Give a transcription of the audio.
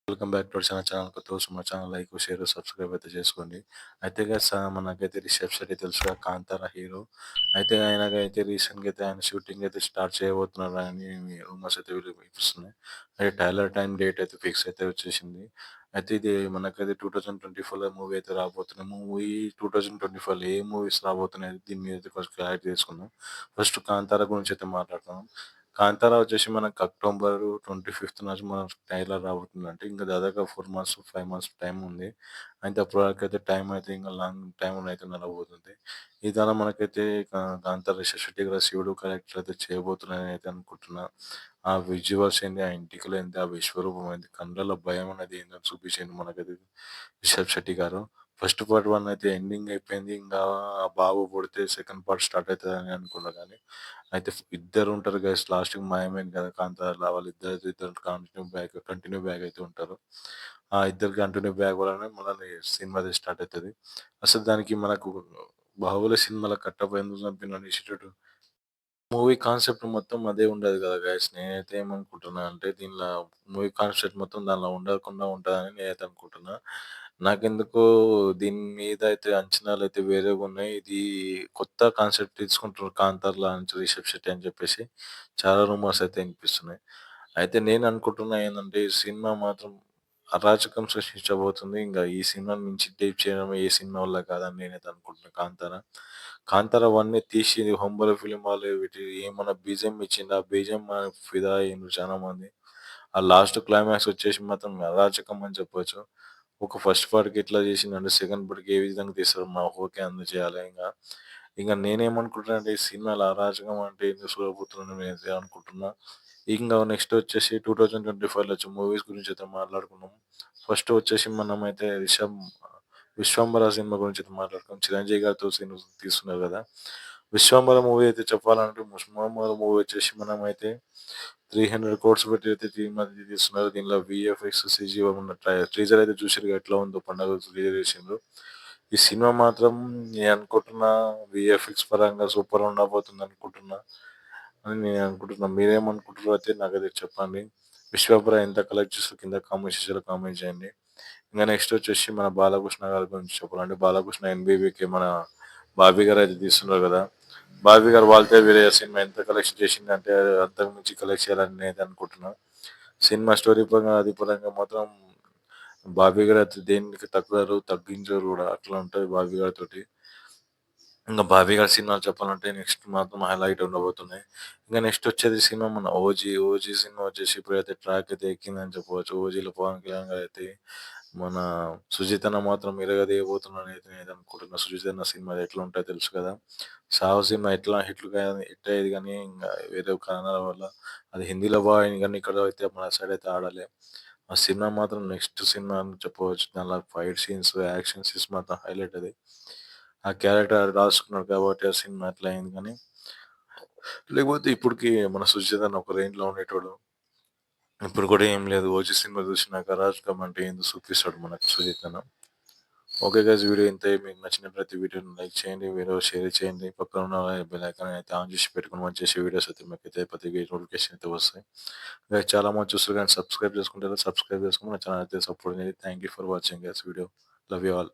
Welcome back to our channel. కొత్త కోసం మన ఛానల్ లైక్, షేర్, సబ్స్క్రైబ్ అయితే చేసుకోండి. అయితే గైస్ మనకైతే రిషబ్ శెట్టి తెలుసుగా 'కాంతార' హీరో. అయితే ఆయనకైతే రీసెంట్‌గా అయితే ఆయన షూటింగ్ అయితే స్టార్ట్ చేయబోతున్నారని రూమర్స్ అయితే వినిపిస్తున్నాయి. అయితే ట్రైలర్ టైమ్ డేట్ అయితే ఫిక్స్ అయితే వచ్చేసింది. అయితే ఇది మనకైతే 2024లో మూవీ అయితే రాబోతుంది. మూవీ 2024లో ఏ మూవీస్ రాబోతున్నాయి దీని మీద అయితే కొంచెం క్లారిటీ తీసుకుందాం. ఫస్ట్ 'కాంతార' గురించి అయితే మాట్లాడతాం. 'కాంతారా' వచ్చేసి మనకు అక్టోబర్ 25థ్ నుంచి మనకు ట్రైలర్ రాబోతుందంటే ఇంకా దాదాపుగా 4 మంత్స్, 5 మంత్స్ టైం ఉంది. అయితే అప్పటి వరకైతే టైం అయితే ఇంకా లాంగ్ టైమ్ అయితే నడవబోతుంది. ఈ తరం మనకైతే 'కాంతారా' రిషబ్ శెట్టి గారు శివుడు క్యారెక్టర్ అయితే చేయబోతున్నారని అయితే అనుకుంటున్నా. ఆ విజువల్స్ ఏంది, ఆ ఎంటికలేంది, ఆ విశ్వరూపం ఏంది, కళ్ళలో భయం అనేది ఏందో చూపించిండు మనకైతే రిషబ్ శెట్టి గారు. ఫస్ట్ పార్ట్ 1 అయితే ఎండింగ్ అయిపోయింది. ఇంగా ఆ బాబు పుడితే సెకండ్ పార్ట్ స్టార్ట్ అయితదని అనుకున్నా గానీ అయితే ఇద్దరుంటారు గైస్ లాస్ట్‌కి మాయమైంది కదా! కాంతారలో వాళ్ళిద్దరు కంటిన్యూ బ్యాక్ అయితే ఉంటారు. ఆ ఇద్దరు కంటిన్యూ బ్యాక్ వల్లనే మళ్ళీ సినిమా అది స్టార్ట్ అయితది. అసలు దానికి మనకు 'బాహుబలి' సినిమాలో కట్టప్ప ఎందుకు చంపిండు అనేసినట్టు మూవీ కాన్సెప్ట్ మొత్తం అదే ఉండదు కదా గైస్! నేనైతే ఏమనుకుంటున్నా అంటే దీనిలో మూవీ కాన్సెప్ట్ మొత్తం దానిలో ఉండకుండా ఉంటదని నేనైతే అనుకుంటున్నా. నాకెందుకో దీని మీద అయితే అంచనాలైతే వేరేగున్నాయి. ఇది కొత్త కాన్సెప్ట్ తీసుకుంటున్నారు 'కాంతారలో' నుంచి రిషబ్ శెట్టి అని చెప్పేసి చాలా రూమర్స్ అయితే వినిపిస్తున్నాయి. అయితే నేను అనుకుంటున్నా ఏందంటే ఈ సినిమా మాత్రం అరాచకం సృష్టించబోతుంది. ఇంగ ఈ సినిమాని మించి టేప్ చేయడం ఏ సినిమా వల్ల కాదని నేనైతే అనుకుంటున్నా 'కాంతార'. 'కాంతార 1' తీసి 'హొంబల' ఫిల్మ్ హాల్‌లో పెట్టి ఏమన్నా బీజీఎం ఇచ్చిండు. ఆ బీజీఎం ఫిదా అయ్యిండ్రు చాలా మంది. ఆ లాస్ట్ క్లైమాక్స్ వచ్చేసి మాత్రం అరాచకం అని చెప్పొచ్చు. ఒక ఫస్ట్ పార్ట్‌కి ఎట్లా చేసిండంటే సెకండ్ పార్ట్‌కి ఏ విధంగా తీస్తారో మాకు ఓకే అందజేయాలి ఇంగ. ఇంగ నేనేమనుకుంటున్నానంటే ఈ సినిమాలో అరాచకం అంటే ఏందో చూడబోతున్నాను నేనైతే అనుకుంటున్నా. ఇంగ నెక్స్ట్ వచ్చేసి 2025లో వచ్చే మూవీస్ గురించి అయితే మాట్లాడుకుందాం. ఫస్ట్ వచ్చేసి మనమైతే 'విశ్వంబర' సినిమా గురించి అయితే మాట్లాడుకుందాం. చిరంజీవి గారితో సినిమా తీస్తున్నారు కదా! 'విశ్వంబర' మూవీ అయితే చెప్పాలంటే 'విశ్వంబర' మూవీ వచ్చేసి మనమైతే 300 కోట్స్ పెట్టి అయితే తీస్తున్నారు. దీనిలో వీఎఫ్ఎక్స్, సీజీ ఉన్న టీజర్ అయితే చూసిర్రుగా ఎట్లా ఉందో పండగ రిలీజ్ చేసిండ్రు. ఈ సినిమా మాత్రం నేను అనుకుంటున్నా వీఎఫ్ఎక్స్ పరంగా సూపర్ ఉండబోతుంది అనుకుంటున్నా. అని నేను అనుకుంటున్నా. మీరేమనుకుంటుర్రో అయితే నాకైతే చెప్పండి. 'విశ్వంబర' ఎంత కలెక్ట్ చేస్తదో కింద కామెంట్ సెక్షన్‌లో కామెంట్ చేయండి. ఇంక నెక్స్ట్ వచ్చేసి మన 'బాలకృష్ణ' గారి గురించి చెప్పాలంటే 'బాలకృష్ణ ఎన్‌బీబీకే' మన 'బాబీ' గారు అయితే తీస్తున్నారు కదా! 'బాబీ' గారు 'వాల్తేరు వీరయ్య' సినిమా ఎంత కలెక్షన్ చేసిందంటే అంతకు మించి కలెక్ట్ చేయాలని నేనైతే అనుకుంటున్నా. సినిమా స్టోరీ పరంగా, అది పరంగా మాత్రం 'బాబీ' గారు అయితే దేనికి తగ్గించరు కూడా. అట్లా ఉంటది 'బాబీ' గారితోటి. ఇంక 'బాబీ' గారి సినిమాలు చెప్పాలంటే నెక్స్ట్ మాత్రం హైలైట్ ఉండబోతున్నాయి. ఇంక నెక్స్ట్ వచ్చేది సినిమా మన 'ఓజీ'. 'ఓజీ' సినిమా వచ్చేసి ఇప్పుడైతే ట్రాక్ అయితే ఎక్కిందని చెప్పవచ్చు. 'ఓజీలో' పవన్ కళ్యాణ్ గారైతే మన 'సుజితన్న' మాత్రం ఇరగదీయబోతున్నారని అయితే నేనైతే అనుకుంటున్నా. 'సుజితన్న' సినిమా ఎట్లా ఉంటదో తెలుసు కదా! 'సాహో' సినిమా ఎట్లా హిట్ అయ్యేది గానీ ఇంగ వేరే కారణాల వల్ల అది హిందీలో బాగా అయింది కానీ ఇక్కడ అయితే మన సైడ్ అయితే ఆడలే. ఆ సినిమా మాత్రం నెక్స్ట్ సినిమా అని చెప్పవచ్చు. దానిలో ఫైట్ సీన్స్, యాక్షన్ సీన్స్ మాత్రం హైలైట్ అది. ఆ క్యారెక్టర్ రాసుకున్నాడు కాబట్టి ఆ సినిమా అట్లా అయింది కానీ, లేకపోతే ఇప్పటికి మన 'సుజిత్' అన్న ఒక రేంజ్‌లో ఉండేటోడు. ఇప్పుడు కూడా ఏం లేదు. 'ఓజీ' సినిమా చూసినాక అరాచకం అంటే ఏందో చూపిస్తాడు మనకు 'సుజిత్' అన్న. ఓకే గైస్, వీడియో ఇంతే. మీకు నచ్చిన ప్రతి వీడియోని లైక్ చేయండి, వీడియో షేర్ చేయండి. పక్కన ఉన్న బెల్ ఐకాన్ అయితే ఆన్ చేసి పెట్టుకొని మంచి చేసే వీడియోస్ అయితే మీకైతే ప్రతి నోటిఫికేషన్ అయితే వస్తాయి. గైస్ చాలా మంది చూస్తారు కానీ సబ్స్క్రైబ్ చేసుకుంటారు. సబ్స్క్రైబ్ చేసుకొని మన ఛానల్ అయితే సపోర్ట్ చేయండి. Thank you for watching guys video. Love you all.